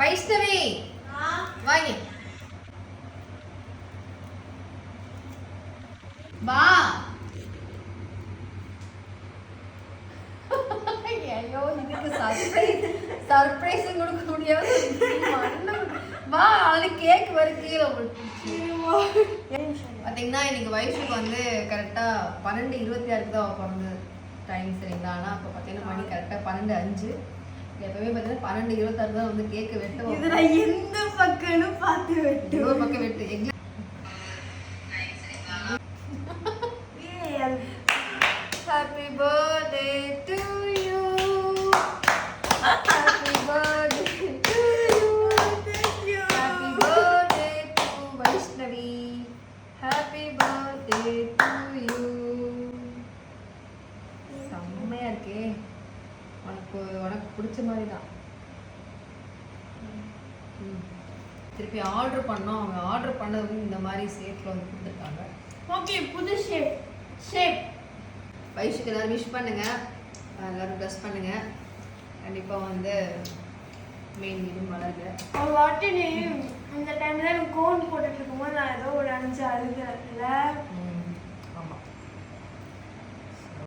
வைஷ்ணவி வாங்க வா. ஐயோ இதுக்கு சர்ப்ரைஸ் கொடுக்க முடியாது. வா அது கேக் வர கீழே பார்த்தீங்கன்னா இன்னைக்கு வயசுக்கு வந்து கரெக்டாக 12:26 தான் பிறந்த டைம் சரிங்களா. ஆனால் அப்போ பார்த்தீங்கன்னா மணி கரெக்டாக 12:05. எப்பவுமே பார்த்தீங்கன்னா 12:26 தான் வந்து கேக்கு வெட்டுவோம். இதில் எந்த பக்கம்னு பார்த்து வெட்டு, ஒரு பக்கம் வெட்டு. Happy birthday to you. Happy birthday to you. Thank you. Happy birthday to Vaishnavi. Happy birthday to you. செம்மையா இருக்கே. உனக்கு பிடிச்ச மாதிரி தான். திருப்பி ஆர்டர் பண்ணோம். அவங்க ஆர்டர் பண்ணது இந்த மாதிரி ஷேப்ல வந்து கொடுத்துருக்காங்க. ஓகே புது ஷேப். வைஷுக்கு எல்லாரும் விஷ் பண்ணுங்க, எல்லாரும் ப்ளஸ் பண்ணுங்க. கண்டிப்பாக வந்து மெயின் வீடும் வளருங்க. ஒரு வாட்டி நீ இந்த டைம்ல கோன் போட்டுட்டு இருக்கும்போது நான் ஏதோ ஒரு அஞ்சு அழுகிறேன்ல.